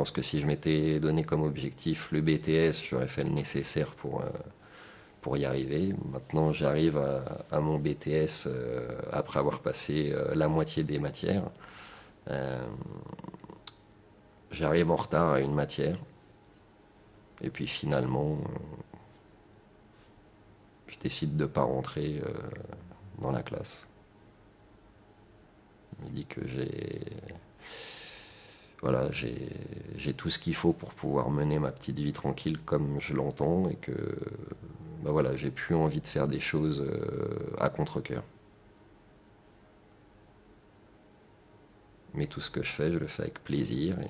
pense que si je m'étais donné comme objectif le BTS, j'aurais fait le nécessaire pour y arriver. Maintenant, j'arrive à mon BTS après avoir passé la moitié des matières. Euh, J'arrive en retard à une matière. Et puis finalement, je décide de ne pas rentrer dans la classe. Je me dis que j'ai tout ce qu'il faut pour pouvoir mener ma petite vie tranquille comme je l'entends et que voilà, j'ai plus envie de faire des choses à contre-cœur. Mais tout ce que je le fais avec plaisir et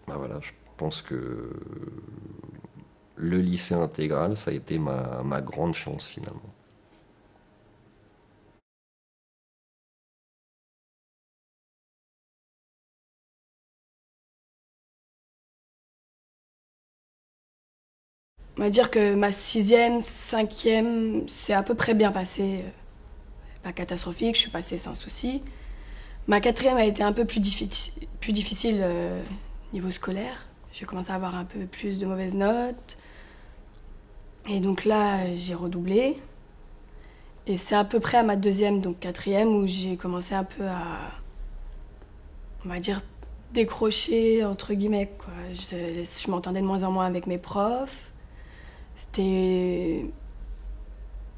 voilà, je pense que le lycée intégral, ça a été ma grande chance finalement. On va dire que ma sixième, cinquième, c'est à peu près bien passé. Pas catastrophique, je suis passée sans souci. Ma quatrième a été un peu plus difficile niveau scolaire. J'ai commencé à avoir un peu plus de mauvaises notes. Et donc là, j'ai redoublé. Et c'est à peu près à ma deuxième, donc quatrième, où j'ai commencé un peu à, on va dire, décrocher, entre guillemets, quoi. Je m'entendais de moins en moins avec mes profs. C'était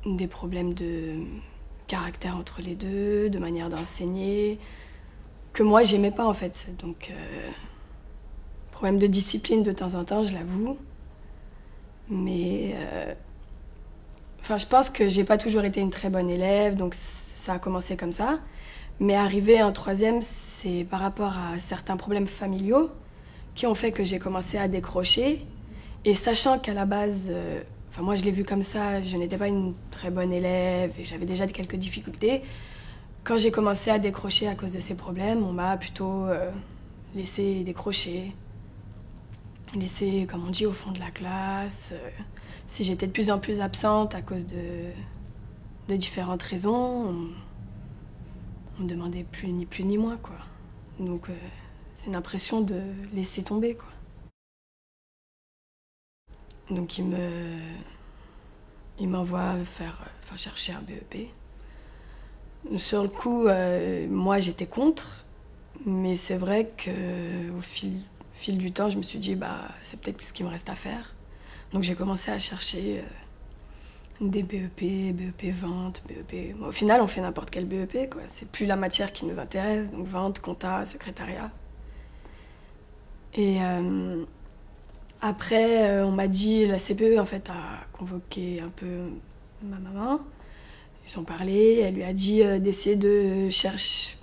des problèmes de caractère entre les deux, de manière d'enseigner, que moi j'aimais pas en fait. Donc, problème de discipline de temps en temps, je l'avoue. Mais, enfin, je pense que j'ai pas toujours été une très bonne élève, donc ça a commencé comme ça. Mais arrivé en troisième, c'est par rapport à certains problèmes familiaux qui ont fait que j'ai commencé à décrocher. Et sachant qu'à la base, enfin moi je l'ai vu comme ça, je n'étais pas une très bonne élève et j'avais déjà quelques difficultés. Quand j'ai commencé à décrocher à cause de ces problèmes, on m'a plutôt laissé décrocher, laissé, comme on dit, au fond de la classe. Si j'étais de plus en plus absente à cause de différentes raisons, on me demandait plus ni plus ni moins, quoi. Donc c'est une impression de laisser tomber, quoi. Donc il m'envoie enfin, chercher un BEP. Sur le coup, moi j'étais contre, mais c'est vrai qu'au fil du temps, je me suis dit, bah, c'est peut-être ce qu'il me reste à faire. Donc j'ai commencé à chercher des BEP, BEP vente, BEP. Bon, au final, on fait n'importe quel BEP, quoi. C'est plus la matière qui nous intéresse, donc vente, compta, secrétariat. Et après, on m'a dit, la CPE en fait a convoqué un peu ma maman. Ils ont parlé, elle lui a dit d'essayer de chercher.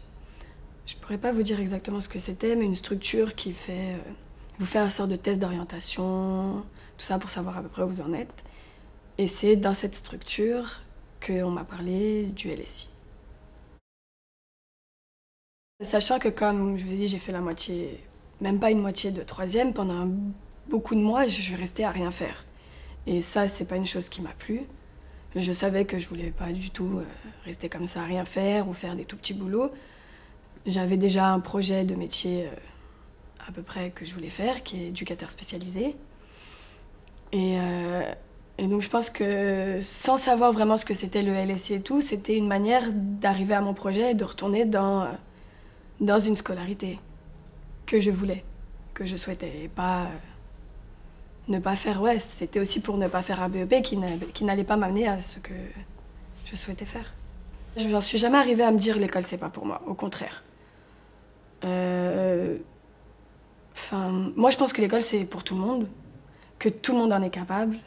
Je pourrais pas vous dire exactement ce que c'était, mais une structure qui vous fait un sort de test d'orientation, tout ça pour savoir à peu près où vous en êtes. Et c'est dans cette structure qu'on m'a parlé du LSI. Sachant que comme je vous ai dit, j'ai fait la moitié, même pas une moitié de troisième, pendant beaucoup de mois, je suis restée à rien faire. Et ça, c'est pas une chose qui m'a plu. Je savais que je voulais pas du tout rester comme ça à rien faire ou faire des tout petits boulots. J'avais déjà un projet de métier à peu près que je voulais faire, qui est éducateur spécialisé. Et, euh, et donc je pense que sans savoir vraiment ce que c'était le LSI et tout, c'était une manière d'arriver à mon projet et de retourner dans une scolarité que je voulais, que je souhaitais. Et pas ne pas faire, ouais, c'était aussi pour ne pas faire un BEP qui n'allait pas m'amener à ce que je souhaitais faire. Je n'en suis jamais arrivée à me dire l'école c'est pas pour moi, au contraire. Moi je pense que l'école c'est pour tout le monde, que tout le monde en est capable.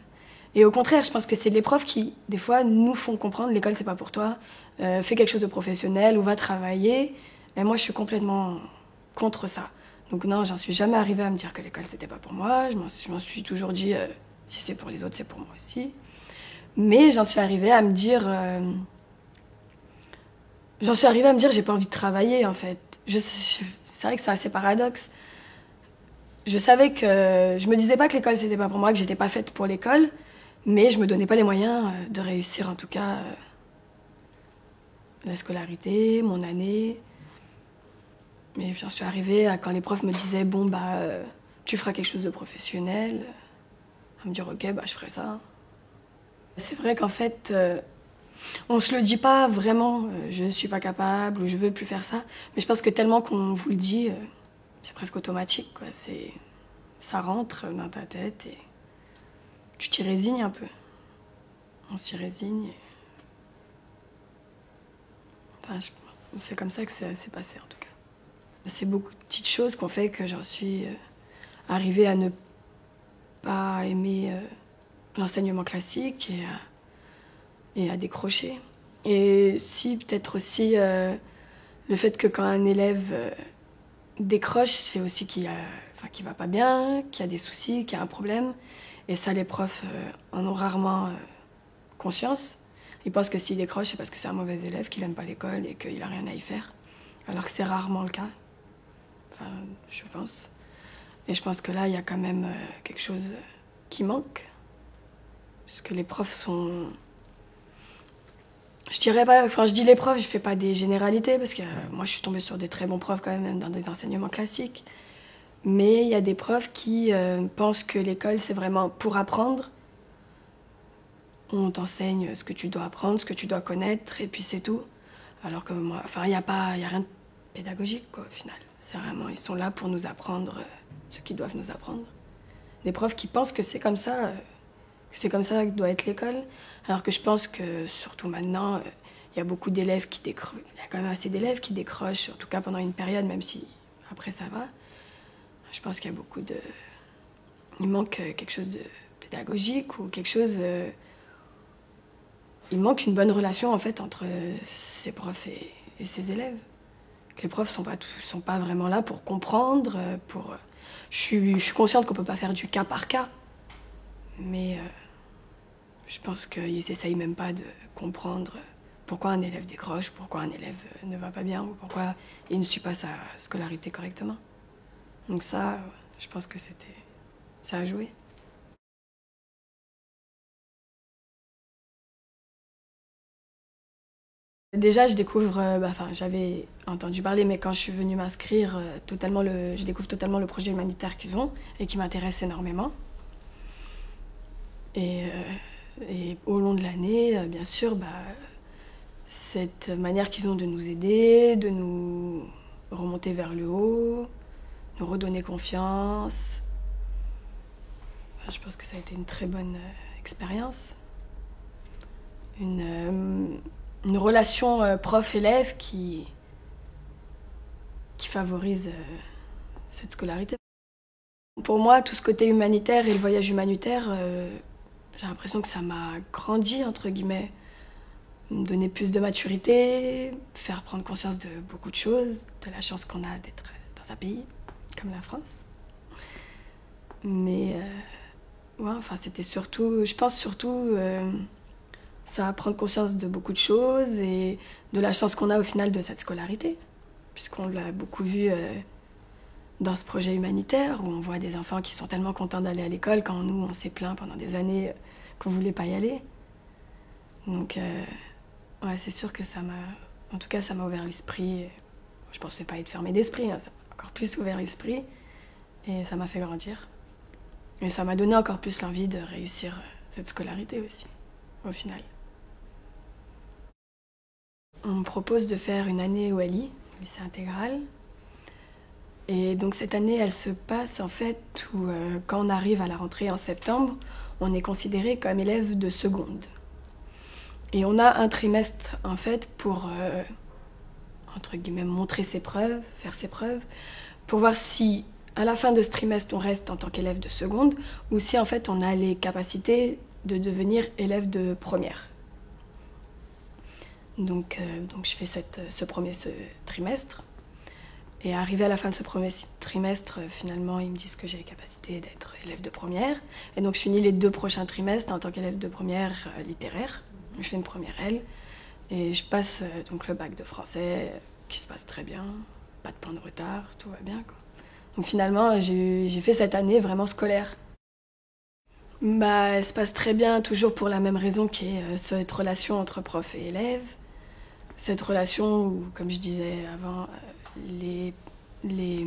Et au contraire, je pense que c'est les profs qui, des fois, nous font comprendre l'école c'est pas pour toi, fais quelque chose de professionnel ou va travailler. Et moi je suis complètement contre ça. Donc non, j'en suis jamais arrivée à me dire que l'école c'était pas pour moi. Je m'en suis toujours dit si c'est pour les autres, c'est pour moi aussi. Mais j'en suis arrivée à me dire j'ai pas envie de travailler en fait. C'est vrai que c'est assez paradoxe. Je savais que je me disais pas que l'école c'était pas pour moi, que j'étais pas faite pour l'école, mais je me donnais pas les moyens de réussir en tout cas la scolarité, mon année. Mais j'en suis arrivée à quand les profs me disaient « Bon, bah, tu feras quelque chose de professionnel », à me dire « Ok, bah, je ferai ça ». C'est vrai qu'en fait, on se le dit pas vraiment, je suis pas capable ou je veux plus faire ça. Mais je pense que tellement qu'on vous le dit, c'est presque automatique, quoi. Ça rentre dans ta tête et tu t'y résignes un peu. On s'y résigne. Enfin, c'est comme ça que ça s'est passé en tout cas. C'est beaucoup de petites choses qui ont fait que j'en suis arrivée à ne pas aimer l'enseignement classique et à décrocher. Et si, peut-être aussi, le fait que quand un élève décroche, c'est aussi qu'il va pas bien, qu'il y a des soucis, qu'il y a un problème. Et ça, les profs en ont rarement conscience. Ils pensent que s'il décroche, c'est parce que c'est un mauvais élève, qu'il n'aime pas l'école et qu'il n'a rien à y faire. Alors que c'est rarement le cas. Enfin, je pense. Et je pense que là, il y a quand même quelque chose qui manque. Parce que les profs sont... Je dirais pas... Enfin, je dis les profs, je fais pas des généralités, parce que moi, je suis tombée sur des très bons profs quand même dans des enseignements classiques. Mais il y a des profs qui pensent que l'école, c'est vraiment pour apprendre. On t'enseigne ce que tu dois apprendre, ce que tu dois connaître, et puis c'est tout. Alors que moi, enfin, il y a rien de pédagogique, quoi, au final. C'est vraiment, ils sont là pour nous apprendre ce qu'ils doivent nous apprendre. Des profs qui pensent que c'est comme ça que doit être l'école, alors que je pense que, surtout maintenant, il y a beaucoup d'élèves qui décrochent. Il y a quand même assez d'élèves qui décrochent, en tout cas pendant une période, même si après ça va. Je pense qu'il y a beaucoup de... Il manque quelque chose de pédagogique ou quelque chose... Il manque une bonne relation en fait entre ces profs et ces élèves. Que les profs sont pas vraiment là pour comprendre, Je suis consciente qu'on peut pas faire du cas par cas, mais je pense qu'ils essayent même pas de comprendre pourquoi un élève décroche, pourquoi un élève ne va pas bien, ou pourquoi il ne suit pas sa scolarité correctement. Donc ça, je pense que ça a joué. Déjà, je découvre, j'avais entendu parler, mais quand je suis venue m'inscrire, je découvre totalement le projet humanitaire qu'ils ont et qui m'intéresse énormément. Et au long de l'année, bien sûr, cette manière qu'ils ont de nous aider, de nous remonter vers le haut, nous redonner confiance. Je pense que ça a été une très bonne expérience. Une relation prof-élève qui favorise cette scolarité. Pour moi, tout ce côté humanitaire et le voyage humanitaire, j'ai l'impression que ça m'a grandi, entre guillemets. Me donner plus de maturité, faire prendre conscience de beaucoup de choses, de la chance qu'on a d'être dans un pays comme la France. Mais c'était surtout, je pense surtout... ça va prendre conscience de beaucoup de choses et de la chance qu'on a au final de cette scolarité, puisqu'on l'a beaucoup vu dans ce projet humanitaire où on voit des enfants qui sont tellement contents d'aller à l'école quand nous, on s'est plaint pendant des années qu'on ne voulait pas y aller. Donc, c'est sûr que ça m'a ouvert l'esprit. Je pensais pas être fermée d'esprit, hein, ça m'a encore plus ouvert l'esprit et ça m'a fait grandir. Et ça m'a donné encore plus l'envie de réussir cette scolarité aussi, au final. On me propose de faire une année au LI, au lycée intégral. Et donc cette année, elle se passe en fait où quand on arrive à la rentrée en septembre, on est considéré comme élève de seconde. Et on a un trimestre en fait pour, entre guillemets, montrer ses preuves, faire ses preuves, pour voir si à la fin de ce trimestre on reste en tant qu'élève de seconde ou si en fait on a les capacités de devenir élève de première. Donc je fais ce premier trimestre. Et arrivé à la fin de ce premier trimestre, finalement, ils me disent que j'ai les capacités d'être élève de première. Et donc je finis les 2 prochains trimestres en tant qu'élève de première littéraire. Je fais une première L. Et je passe donc le bac de français, qui se passe très bien. Pas de point de retard, tout va bien, quoi. Donc finalement, j'ai fait cette année vraiment scolaire. Elle se passe très bien, toujours pour la même raison qui est cette relation entre prof et élève. Cette relation où, comme je disais avant, les les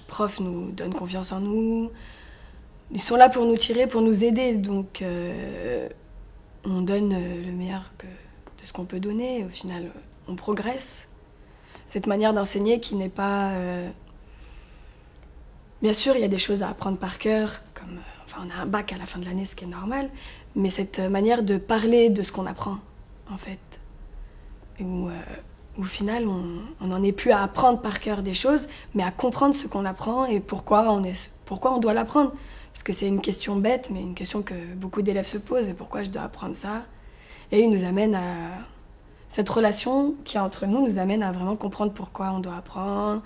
profs nous donnent confiance en nous. Ils sont là pour nous tirer, pour nous aider. Donc, on donne le meilleur de ce qu'on peut donner. Au final, on progresse. Cette manière d'enseigner qui n'est pas... Bien sûr, il y a des choses à apprendre par cœur, comme on a un bac à la fin de l'année, ce qui est normal, mais cette manière de parler de ce qu'on apprend, en fait, où au final, on n'en est plus à apprendre par cœur des choses, mais à comprendre ce qu'on apprend et pourquoi on doit l'apprendre. Parce que c'est une question bête, mais une question que beaucoup d'élèves se posent, et pourquoi je dois apprendre ça. Et il nous amène à... Cette relation qu'il y a entre nous amène à vraiment comprendre pourquoi on doit apprendre,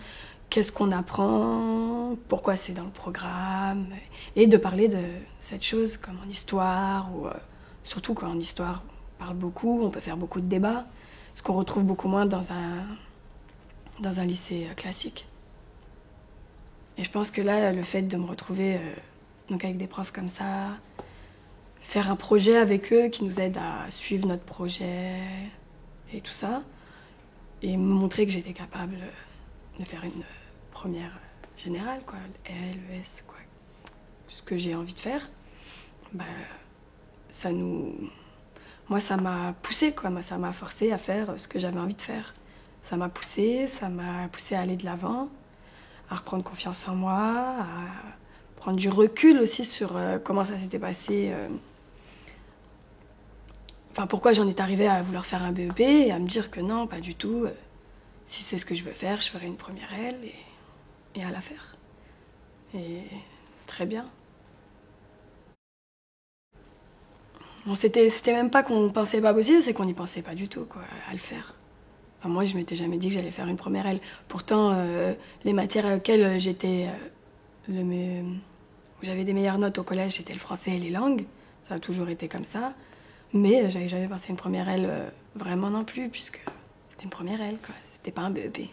qu'est-ce qu'on apprend, pourquoi c'est dans le programme, et de parler de cette chose comme en histoire, ou surtout qu'en histoire on parle beaucoup, on peut faire beaucoup de débats, ce qu'on retrouve beaucoup moins dans un lycée classique. Et je pense que là, le fait de me retrouver donc avec des profs comme ça, faire un projet avec eux qui nous aide à suivre notre projet et tout ça, et me montrer que j'étais capable de faire une première générale, quoi, L, ES, quoi, ce que j'ai envie de faire, moi ça m'a poussé, quoi, ça m'a forcé à faire ce que j'avais envie de faire. Ça m'a poussé à aller de l'avant, à reprendre confiance en moi, à prendre du recul aussi sur comment ça s'était passé. Pourquoi j'en étais arrivée à vouloir faire un BEP et à me dire que non, pas du tout. Si c'est ce que je veux faire, je ferai une première L et à la faire. Et très bien. Bon, c'était même pas qu'on pensait pas possible, c'est qu'on n'y pensait pas du tout, quoi, à le faire. Moi, je m'étais jamais dit que j'allais faire une première L. Pourtant, les matières auxquelles où j'avais des meilleures notes au collège, c'était le français et les langues. Ça a toujours été comme ça. Mais j'avais jamais pensé une première L vraiment non plus, puisque c'était une première L, quoi. C'était pas un BEP.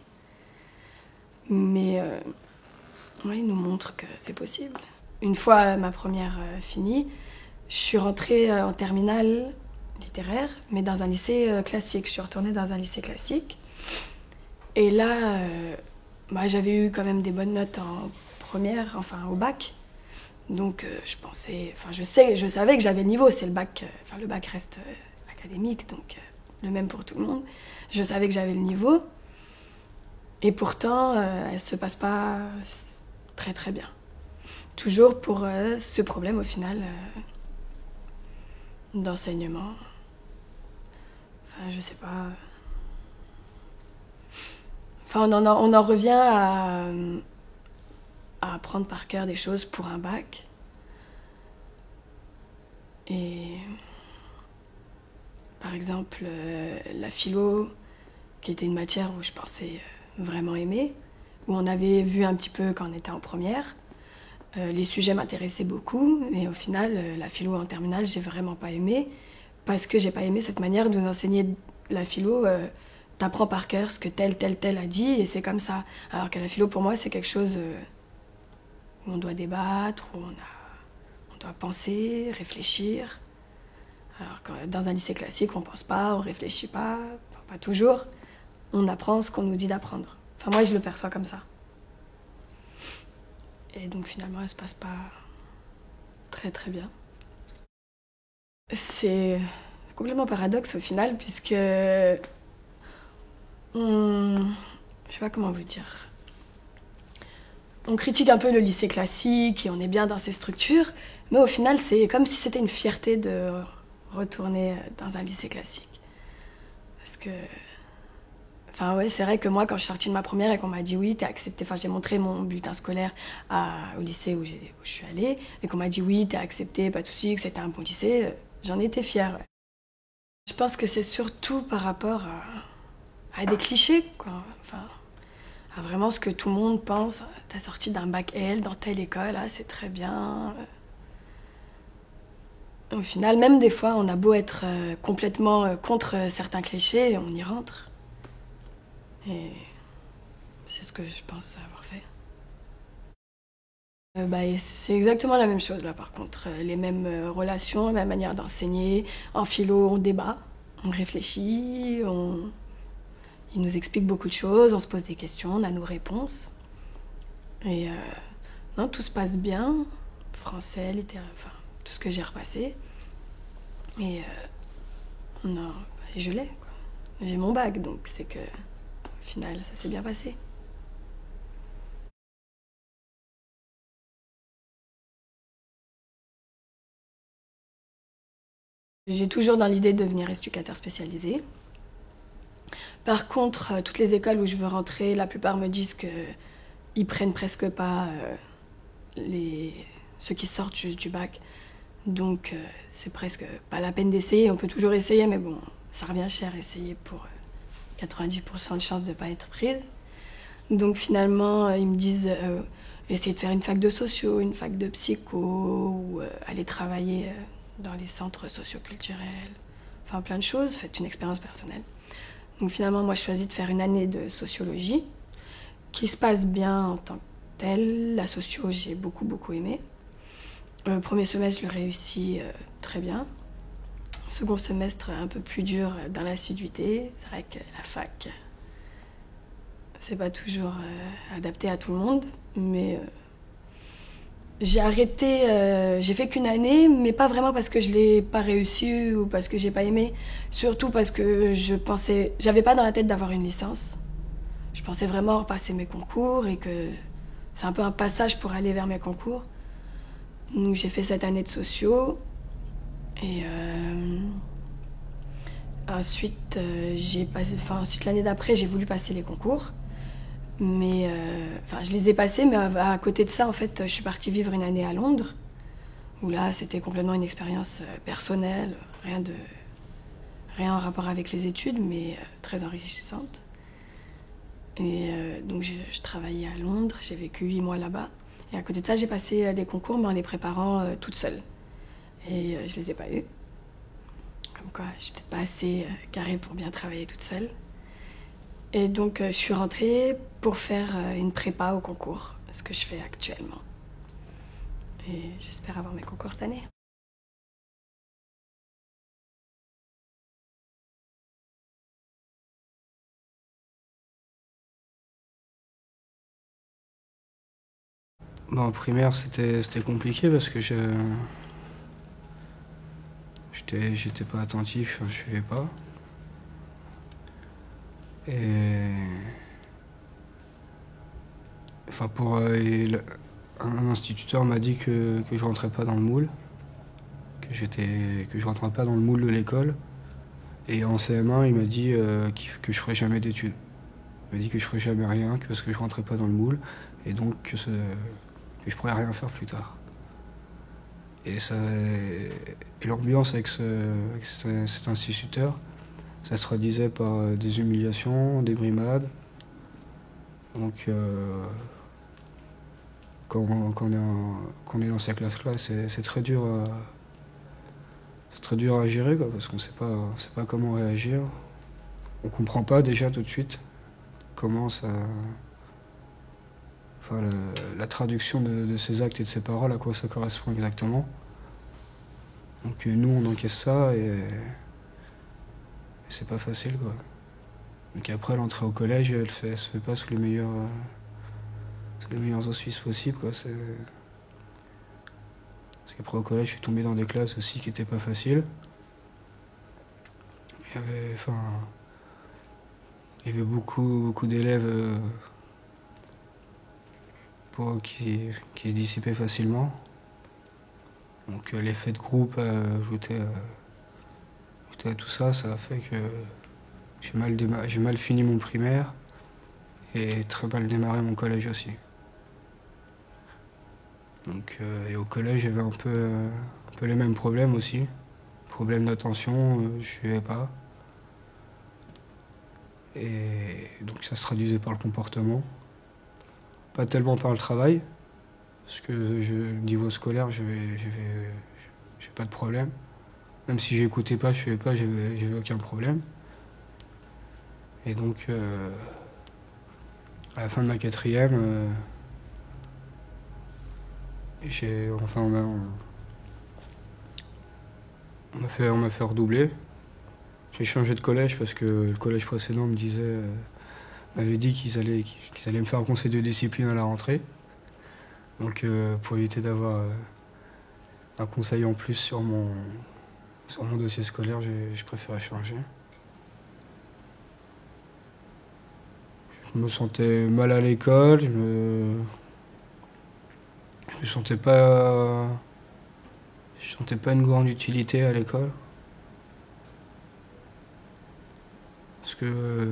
Mais il nous montre que c'est possible. Une fois ma première finie, je suis rentrée en terminale littéraire, mais dans un lycée classique. Je suis retournée dans un lycée classique. Et là, j'avais eu quand même des bonnes notes en première, au bac. Donc je savais que j'avais le niveau, c'est le bac, le bac reste académique, donc le même pour tout le monde. Je savais que j'avais le niveau, et pourtant, elle se passe pas très très bien. Toujours pour ce problème au final d'enseignement. Je sais pas. On en revient à apprendre par cœur des choses pour un bac. Et par exemple, la philo, qui était une matière où je pensais vraiment aimer, où on avait vu un petit peu quand on était en première. Les sujets m'intéressaient beaucoup, mais au final, la philo en terminale, j'ai vraiment pas aimé, parce que j'ai pas aimé cette manière de nous enseigner la philo. T'apprends par cœur ce que tel a dit, et c'est comme ça. Alors que la philo, pour moi, c'est quelque chose où on doit débattre, où on doit penser, réfléchir. Alors que dans un lycée classique, on pense pas, on réfléchit pas toujours. On apprend ce qu'on nous dit d'apprendre. Moi, je le perçois comme ça. Et donc finalement, elle se passe pas très très bien. C'est complètement paradoxe au final, puisque je sais pas comment vous dire. On critique un peu le lycée classique et on est bien dans ces structures, mais au final, c'est comme si c'était une fierté de retourner dans un lycée classique. Parce que... c'est vrai que moi, quand je suis sortie de ma première et qu'on m'a dit oui, t'es acceptée, j'ai montré mon bulletin scolaire au lycée où je suis allée, et qu'on m'a dit oui, t'es acceptée, pas de souci, que c'était un bon lycée, j'en étais fière. Je pense que c'est surtout par rapport à des clichés, quoi. À vraiment ce que tout le monde pense. T'as sorti d'un bac L dans telle école, c'est très bien. Au final, même des fois, on a beau être complètement contre certains clichés, on y rentre. Et c'est ce que je pense avoir fait. C'est exactement la même chose là par contre. Les mêmes relations, la même manière d'enseigner. En philo, on débat, on réfléchit, il nous explique beaucoup de choses, on se pose des questions, on a nos réponses. Et non, tout se passe bien. Français, littéraire, enfin, tout ce que j'ai repassé. Et non, je l'ai, quoi. J'ai mon bac, donc c'est que, au final, ça s'est bien passé. J'ai toujours dans l'idée de devenir éducateur spécialisé. Par contre, toutes les écoles où je veux rentrer, la plupart me disent qu'ils prennent presque pas ceux qui sortent juste du bac. Donc c'est presque pas la peine d'essayer. On peut toujours essayer, mais bon, ça revient cher essayer pour 90% de chances de ne pas être prise. Donc finalement, ils me disent essayer de faire une fac de socio, une fac de psycho, ou aller travailler dans les centres socioculturels. Enfin plein de choses, faites une expérience personnelle. Donc finalement, moi je choisis de faire une année de sociologie, qui se passe bien en tant que telle. La socio, j'ai beaucoup aimé. Premier semestre, je le réussis très bien. Second semestre, un peu plus dur dans l'assiduité. C'est vrai que la fac, c'est pas toujours adapté à tout le monde, mais j'ai arrêté, j'ai fait qu'une année, mais pas vraiment parce que je l'ai pas réussi ou parce que j'ai pas aimé, surtout parce que j'avais pas dans la tête d'avoir une licence. Je pensais vraiment repasser mes concours et que c'est un peu un passage pour aller vers mes concours. Donc j'ai fait cette année de socio et ensuite ensuite l'année d'après j'ai voulu passer les concours, mais je les ai passés, mais à côté de ça en fait je suis partie vivre une année à Londres où là c'était complètement une expérience personnelle, rien en rapport avec les études, mais très enrichissante. Et donc je travaillais à Londres, j'ai vécu 8 mois là-bas. Et à côté de ça, j'ai passé les concours, mais en les préparant toute seule. Et je les ai pas eus. Comme quoi, je suis peut-être pas assez carrée pour bien travailler toute seule. Et donc, je suis rentrée pour faire une prépa au concours, ce que je fais actuellement. Et j'espère avoir mes concours cette année. Bon, en primaire, c'était compliqué parce que j'étais pas attentif, je suivais pas. Et enfin, un instituteur m'a dit que je rentrais pas dans le moule, que je rentrais pas dans le moule de l'école. Et en CM1, il m'a dit que je ferais jamais d'études. Il m'a dit que je ferais jamais rien, parce que je rentrais pas dans le moule, et donc que je pourrais rien faire plus tard. Et l'ambiance avec cet instituteur, ça se traduisait par des humiliations, des brimades. Donc quand on est dans ces classes-là, c'est très dur à gérer, quoi, parce qu'on sait pas comment réagir. On comprend pas déjà tout de suite comment ça. Enfin, la traduction de ces actes et de ces paroles, à quoi ça correspond exactement. Donc nous, on encaisse ça et c'est pas facile, quoi. Donc après, l'entrée au collège, elle se fait pas sous les meilleurs auspices possibles, quoi. Parce qu'après au collège, je suis tombé dans des classes aussi qui étaient pas faciles. Il y avait beaucoup d'élèves qui se dissipaient facilement. Donc l'effet de groupe ajouté à tout ça, ça a fait que j'ai mal fini mon primaire et très mal démarré mon collège aussi. Donc, et au collège, j'avais un peu les mêmes problèmes aussi. Problème d'attention, je suivais pas. Et donc ça se traduisait par le comportement. Pas tellement par le travail, parce que niveau scolaire, j'avais pas de problème. Même si j'écoutais pas, je suivais pas, j'avais aucun problème. Et donc, à la fin de ma quatrième, on m'a fait redoubler. J'ai changé de collège parce que le collège précédent m'avait dit qu'ils allaient me faire un conseil de discipline à la rentrée. Donc pour éviter d'avoir un conseil en plus sur mon dossier scolaire, j'ai préféré changer. Je me sentais mal à l'école, je me sentais pas une grande utilité à l'école. Parce que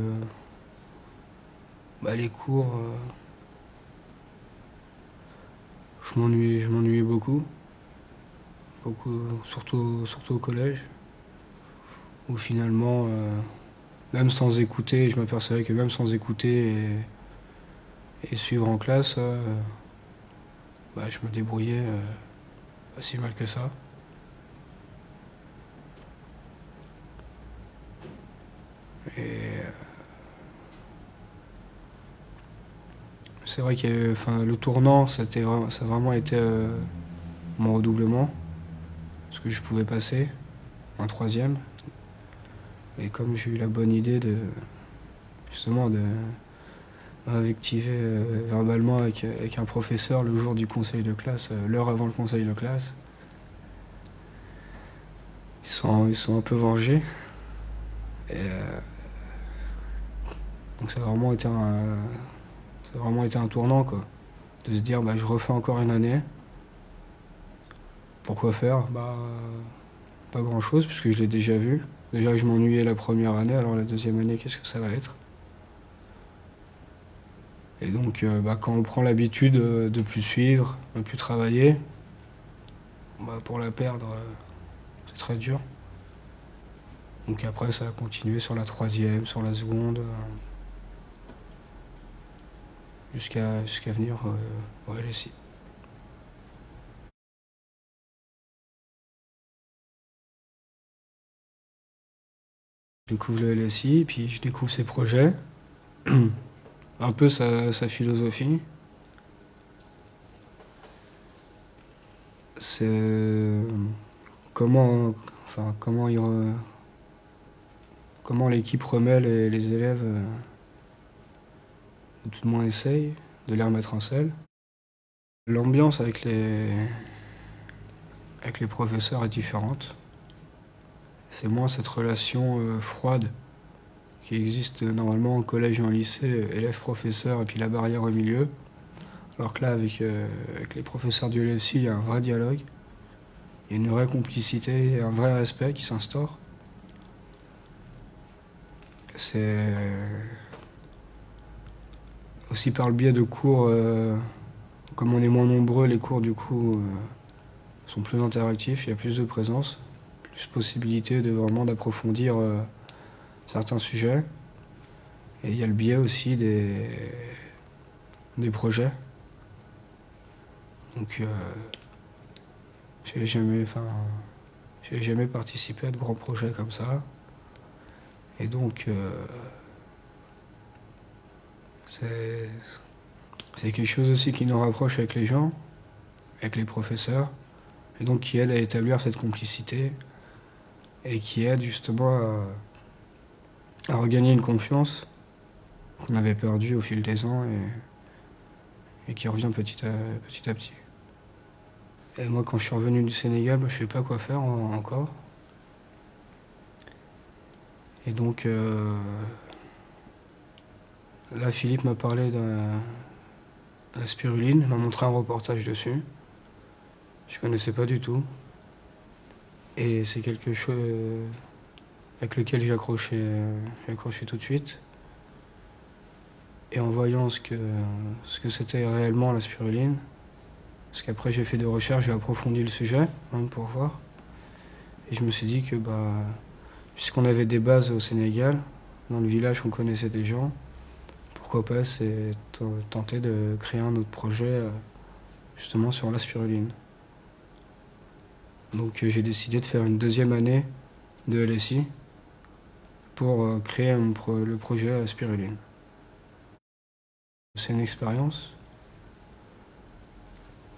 les cours, je m'ennuyais beaucoup, surtout au collège, où finalement, même sans écouter, je m'apercevais que même sans écouter et suivre en classe, je me débrouillais pas si mal que ça. Et c'est vrai que le tournant, ça a vraiment été mon redoublement, ce que je pouvais passer en troisième. Et comme j'ai eu la bonne idée de m'invectiver verbalement avec un professeur le jour du conseil de classe, l'heure avant le conseil de classe, ils sont un peu vengés. Et donc ça a vraiment été un tournant, quoi. De se dire, je refais encore une année. Pourquoi faire? Pas grand chose, puisque je l'ai déjà vu. Déjà, je m'ennuyais la première année, alors la deuxième année, qu'est-ce que ça va être? Et donc, quand on prend l'habitude de plus suivre, de plus travailler, pour la perdre, c'est très dur. Donc après, ça a continué sur la troisième, sur la seconde, jusqu'à venir au LSI. Je découvre le LSI, puis je découvre ses projets, un peu sa philosophie. C'est comment l'équipe remet les élèves, ou tout le moins essaye de les remettre en selle. L'ambiance avec les professeurs est différente. C'est moins cette relation froide qui existe normalement en collège et en lycée, élève-professeur et puis la barrière au milieu. Alors que là, avec les professeurs du LSI, il y a un vrai dialogue, il y a une vraie complicité et un vrai respect qui s'instaure. C'est aussi par le biais de cours, comme on est moins nombreux, les cours du coup sont plus interactifs, il y a plus de présence, plus possibilité d'approfondir certains sujets. Et il y a le biais aussi des projets. Donc j'ai jamais participé à de grands projets comme ça. Et donc c'est quelque chose aussi qui nous rapproche avec les gens, avec les professeurs, et donc qui aide à établir cette complicité et qui aide justement à regagner une confiance qu'on avait perdue au fil des ans et qui revient petit à petit. Et moi, quand je suis revenu du Sénégal, je ne savais pas quoi faire encore. Et donc là, Philippe m'a parlé de la spiruline, il m'a montré un reportage dessus. Je connaissais pas du tout. Et c'est quelque chose avec lequel j'ai accroché tout de suite. Et en voyant ce que c'était réellement la spiruline, parce qu'après j'ai fait des recherches, j'ai approfondi le sujet pour voir. Et je me suis dit que puisqu'on avait des bases au Sénégal, dans le village on connaissait des gens, pourquoi pas c'est tenter de créer un autre projet justement sur la spiruline. Donc j'ai décidé de faire une deuxième année de LSI pour créer le projet spiruline. C'est une expérience.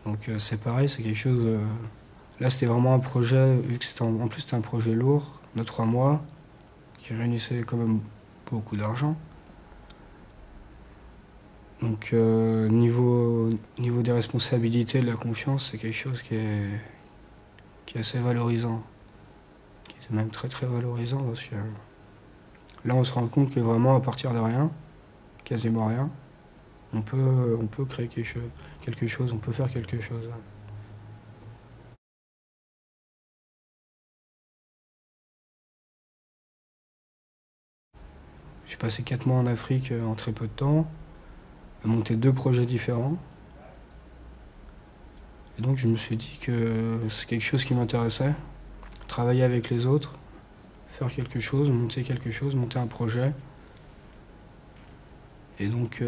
Donc c'est pareil, c'est quelque chose... Là c'était vraiment un projet, vu que c'était en plus c'était un projet lourd, de 3 mois, qui réunissait quand même beaucoup d'argent. Donc niveau des responsabilités, de la confiance, c'est quelque chose qui est assez valorisant, qui est même très très valorisant parce que là on se rend compte que vraiment à partir de rien, quasiment rien, on peut créer quelque chose, on peut faire quelque chose. J'ai passé 4 mois en Afrique en très peu de temps, à monter 2 projets différents. Et donc je me suis dit que c'est quelque chose qui m'intéressait, travailler avec les autres, faire quelque chose, monter un projet. Et donc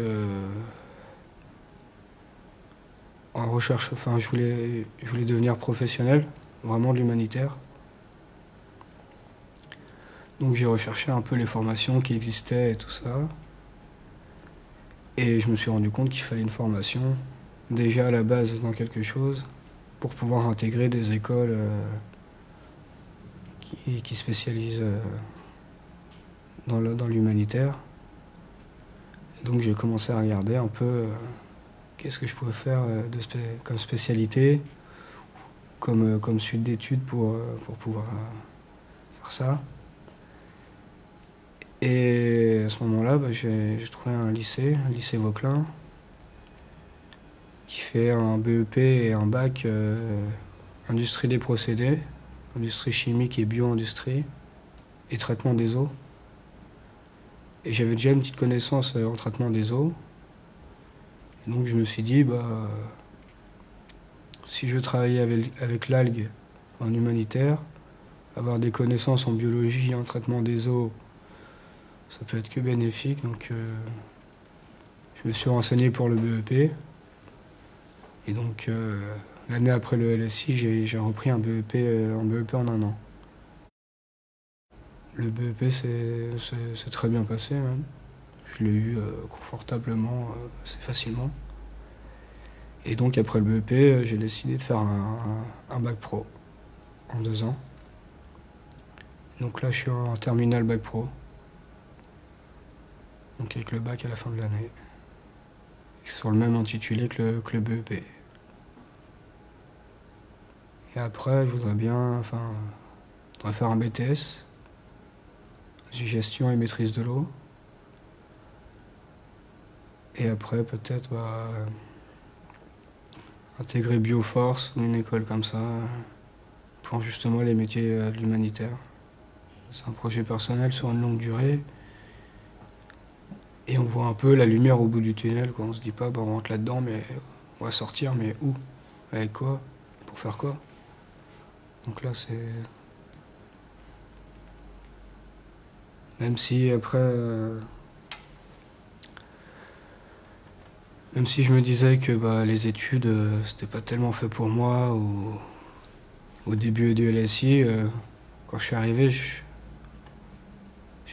en recherche, enfin je voulais devenir professionnel, vraiment de l'humanitaire. Donc j'ai recherché un peu les formations qui existaient et tout ça. Et je me suis rendu compte qu'il fallait une formation, déjà à la base dans quelque chose, pour pouvoir intégrer des écoles qui spécialisent dans l'humanitaire. Donc j'ai commencé à regarder un peu qu'est-ce que je pouvais faire comme spécialité, comme suite d'études pour pouvoir faire ça. Et à ce moment-là, j'ai trouvé un lycée Vauquelin, qui fait un BEP et un bac industrie des procédés, industrie chimique et bio-industrie, et traitement des eaux. Et j'avais déjà une petite connaissance en traitement des eaux. Et donc je me suis dit, si je travaillais avec l'algue en humanitaire, avoir des connaissances en biologie, en traitement des eaux, ça peut être que bénéfique. Donc je me suis renseigné pour le BEP. Et donc l'année après le LSI, j'ai repris un BEP en un an. Le BEP c'est très bien passé même. Je l'ai eu confortablement, assez facilement. Et donc après le BEP, j'ai décidé de faire un bac pro en 2 ans. Donc là je suis en terminale bac pro. Donc avec le bac à la fin de l'année. Sur le même intitulé que le BEP. Et après je voudrais faire un BTS. Gestion et maîtrise de l'eau. Et après peut-être intégrer Bioforce, une école comme ça, pour justement les métiers de l'humanitaire. C'est un projet personnel sur une longue durée. Et on voit un peu la lumière au bout du tunnel, quoi. On se dit pas, on rentre là-dedans, mais on va sortir, mais où? Avec quoi? Pour faire quoi? Donc là, c'est... Même si après... Même si je me disais que les études, c'était pas tellement fait pour moi, au début du LSI, quand je suis arrivé, je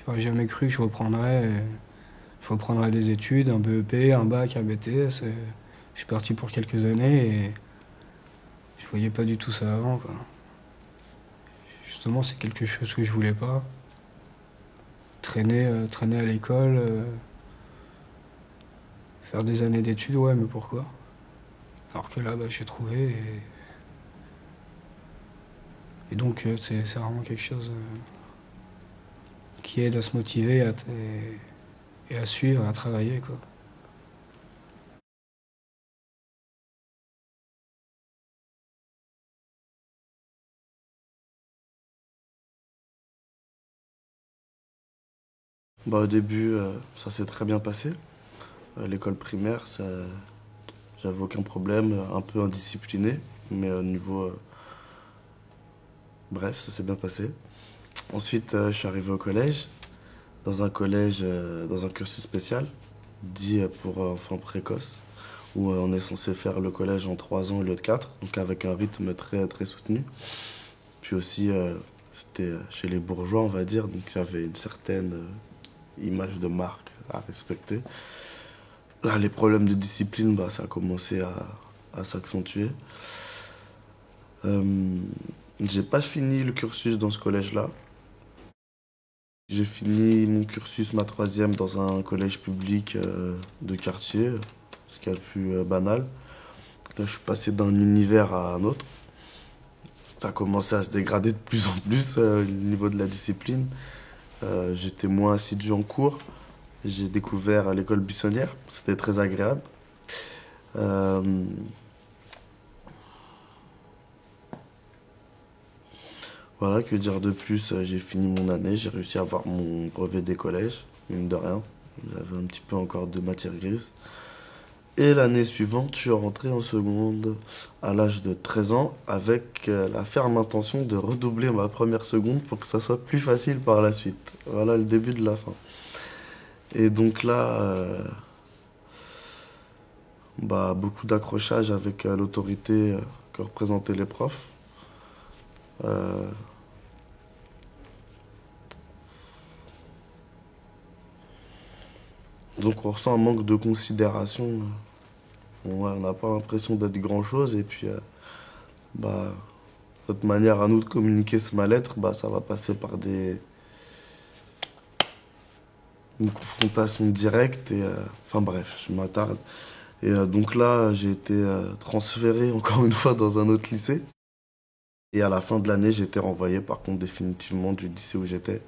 n'aurais jamais cru que je reprendrais des études, un BEP, un bac, un BTS. Je suis parti pour quelques années et je voyais pas du tout ça avant, quoi. Justement, c'est quelque chose que je voulais pas. Traîner à l'école, faire des années d'études, ouais, mais pourquoi? Alors que là, j'ai trouvé et donc c'est vraiment quelque chose qui aide à se motiver et à suivre, à travailler, quoi. Au début, ça s'est très bien passé. L'école primaire, j'avais aucun problème, un peu indiscipliné, mais au niveau... bref, ça s'est bien passé. Ensuite, je suis arrivé au collège, dans un collège, dans un cursus spécial, dit pour enfants précoces, où on est censé faire le collège en 3 ans au lieu de 4, donc avec un rythme très, très soutenu. Puis aussi, c'était chez les bourgeois, on va dire, donc j'avais une certaine image de marque à respecter. Là, les problèmes de discipline, ça a commencé à s'accentuer. J'ai pas fini le cursus dans ce collège-là. J'ai fini mon cursus, ma troisième, dans un collège public de quartier, ce qui est le plus banal. Là, je suis passé d'un univers à un autre. Ça a commencé à se dégrader de plus en plus au niveau de la discipline. J'étais moins assidu en cours. J'ai découvert l'école buissonnière. C'était très agréable. Euh, Voilà, que dire de plus? J'ai fini mon année, j'ai réussi à avoir mon brevet des collèges, mine de rien. J'avais un petit peu encore de matière grise. Et l'année suivante, je suis rentré en seconde à l'âge de 13 ans avec la ferme intention de redoubler ma première seconde pour que ça soit plus facile par la suite. Voilà le début de la fin. Et donc là, beaucoup d'accrochage avec l'autorité que représentaient les profs. Euh, donc on ressent un manque de considération. Ouais, on n'a pas l'impression d'être grand-chose. Et puis, bah, notre manière à nous de communiquer ce mal-être, ça va passer par une confrontation directe. Enfin bref, je m'attarde. Donc là, j'ai été transféré encore une fois dans un autre lycée. Et à la fin de l'année, j'ai été renvoyé par contre définitivement du lycée où j'étais.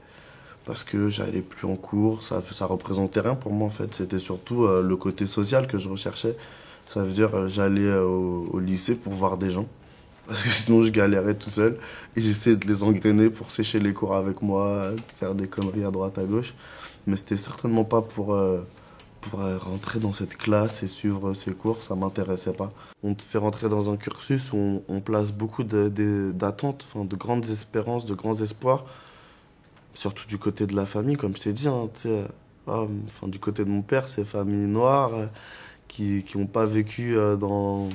Parce que j'allais plus en cours, ça représentait rien pour moi en fait. C'était surtout le côté social que je recherchais. Ça veut dire j'allais au lycée pour voir des gens. Parce que sinon je galérais tout seul. Et j'essayais de les engrainer pour sécher les cours avec moi, faire des conneries à droite à gauche. Mais c'était certainement pas pour rentrer dans cette classe et suivre ces cours, ça m'intéressait pas. On te fait rentrer dans un cursus où on place beaucoup d'attentes, enfin, de grandes espérances, de grands espoirs. Surtout du côté de la famille, comme je t'ai dit, hein, tu sais, enfin, du côté de mon père, c'est famille noire qui n'ont pas vécu dans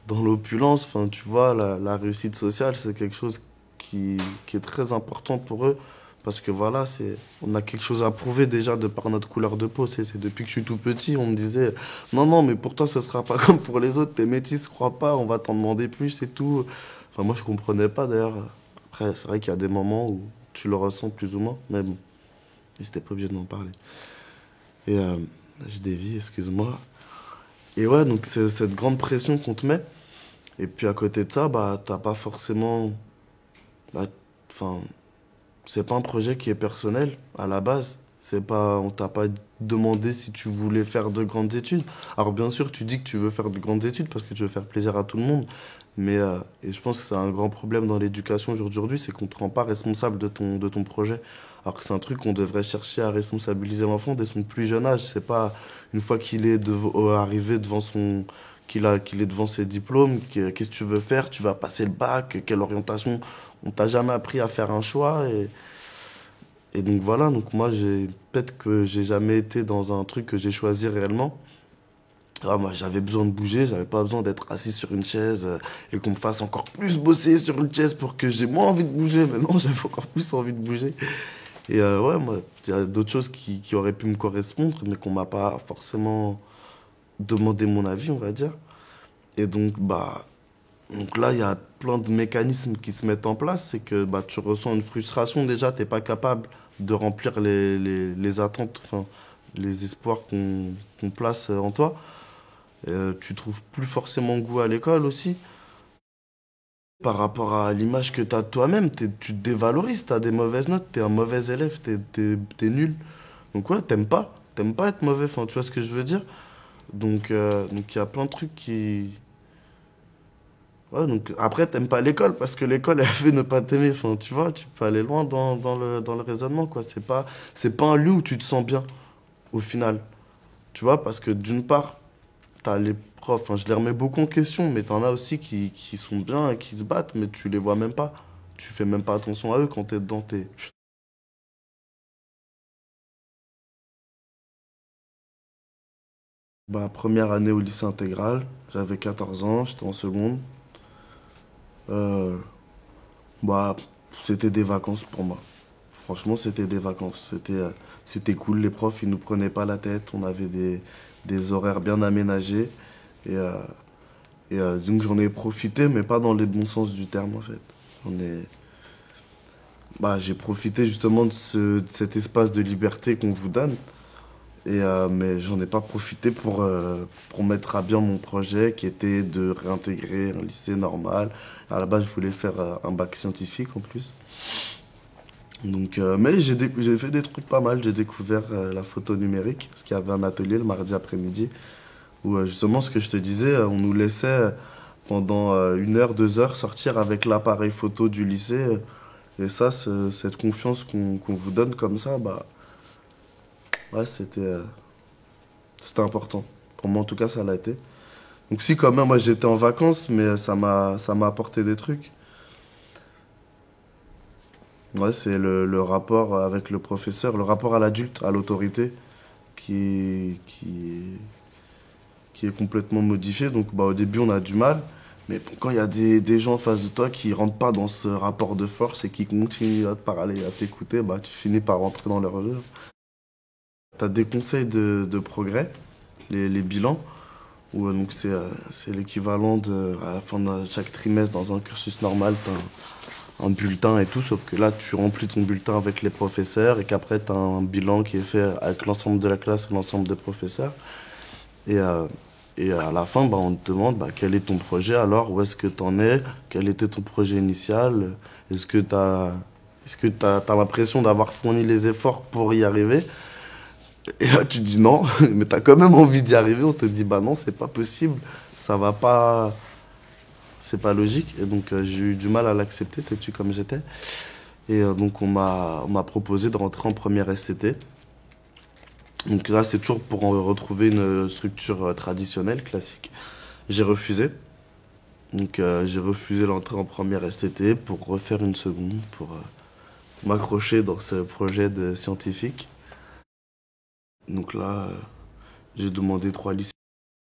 l'opulence. Enfin, tu vois, la réussite sociale, c'est quelque chose qui est très important pour eux. Parce que voilà, on a quelque chose à prouver déjà de par notre couleur de peau. C'est depuis que je suis tout petit, on me disait non, non, mais pour toi, ce sera pas comme pour les autres. T'es métis, crois pas, on va t'en demander plus et tout. Enfin, moi, je comprenais pas d'ailleurs. Après, c'est vrai qu'il y a des moments où tu le ressens plus ou moins, mais bon, ils n'étaient pas obligés de m'en parler. Et je dévie, excuse-moi. Et ouais, donc c'est cette grande pression qu'on te met. Et puis à côté de ça, t'as pas forcément. Enfin, c'est pas un projet qui est personnel à la base. On t'a pas demandé si tu voulais faire de grandes études. Alors bien sûr, tu dis que tu veux faire de grandes études parce que tu veux faire plaisir à tout le monde. Mais et je pense que c'est un grand problème dans l'éducation aujourd'hui, c'est qu'on te rend pas responsable de ton projet. Alors que c'est un truc qu'on devrait chercher à responsabiliser l'enfant dès son plus jeune âge. C'est pas une fois qu'il est arrivé devant qu'il est devant ses diplômes, qu'est-ce que tu veux faire, tu vas passer le bac, quelle orientation. On t'a jamais appris à faire un choix et donc voilà, donc moi peut-être que j'ai jamais été dans un truc que j'ai choisi réellement. Moi j'avais besoin de bouger, j'avais pas besoin d'être assis sur une chaise et qu'on me fasse encore plus bosser sur une chaise pour que j'ai moins envie de bouger. Mais non, j'avais encore plus envie de bouger. Et ouais, moi, il y a d'autres choses qui auraient pu me correspondre, mais qu'on m'a pas forcément demandé mon avis, on va dire. Et donc là, il y a plein de mécanismes qui se mettent en place. C'est que tu ressens une frustration déjà, t'es pas capable de remplir les attentes, enfin, les espoirs qu'on place en toi. Tu trouves plus forcément goût à l'école aussi. Par rapport à l'image que tu as de toi-même, tu te dévalorises, tu as des mauvaises notes, tu es un mauvais élève, t'es nul. Donc ouais, t'aimes pas être mauvais, enfin, tu vois ce que je veux dire? Donc il y a plein de trucs qui... Ouais, donc après, t'aimes pas l'école parce que l'école, elle fait ne pas t'aimer. Enfin, tu vois, tu peux aller loin dans le raisonnement, quoi. C'est pas un lieu où tu te sens bien, au final. Tu vois, parce que d'une part, t'as les profs, enfin, je les remets beaucoup en question, mais t'en as aussi qui sont bien et qui se battent, mais tu les vois même pas. Tu fais même pas attention à eux quand t'es dedans, première année au lycée intégral, j'avais 14 ans, j'étais en seconde. Euh, Bah, c'était des vacances pour moi. Franchement, c'était des vacances. C'était cool. Les profs, ils nous prenaient pas la tête. On avait des horaires bien aménagés. Et, euh, donc, j'en ai profité, mais pas dans les bons sens du terme, en fait. J'ai profité justement de cet espace de liberté qu'on vous donne. Mais j'en ai pas profité pour mettre à bien mon projet qui était de réintégrer un lycée normal. À la base, je voulais faire un bac scientifique en plus. Mais j'ai fait des trucs pas mal. J'ai découvert la photo numérique, parce qu'il y avait un atelier le mardi après-midi où justement ce que je te disais, on nous laissait pendant 1 heure, 2 heures sortir avec l'appareil photo du lycée. Et ça, cette confiance qu'on vous donne comme ça, ouais, c'était important. Pour moi, en tout cas, ça l'a été. Donc si, quand même, moi, j'étais en vacances, mais ça m'a apporté des trucs. Ouais, c'est le rapport avec le professeur, le rapport à l'adulte, à l'autorité, qui est complètement modifié. Donc, au début, on a du mal. Mais bon, quand il y a des gens en face de toi qui rentrent pas dans ce rapport de force et qui continuent à te parler, à t'écouter, tu finis par rentrer dans leur jeu. Tu as des conseils de progrès, les bilans, où donc c'est l'équivalent à la fin de chaque trimestre dans un cursus normal, tu as un bulletin et tout, sauf que là tu remplis ton bulletin avec les professeurs et qu'après tu as un bilan qui est fait avec l'ensemble de la classe et l'ensemble des professeurs. Et à la fin, on te demande quel est ton projet alors, où est-ce que tu en es, quel était ton projet initial, est-ce que t'as l'impression d'avoir fourni les efforts pour y arriver. Et là, tu dis non, mais tu as quand même envie d'y arriver. On te dit, non, c'est pas possible, ça va pas, c'est pas logique. Et donc, j'ai eu du mal à l'accepter, têtu comme j'étais. Et donc, on m'a proposé de rentrer en première SCT. Donc là, c'est toujours pour en retrouver une structure traditionnelle, classique. J'ai refusé. Donc, j'ai refusé l'entrée en première STT pour refaire une seconde, pour m'accrocher dans ce projet de scientifique. Donc là, j'ai demandé 3 lycées.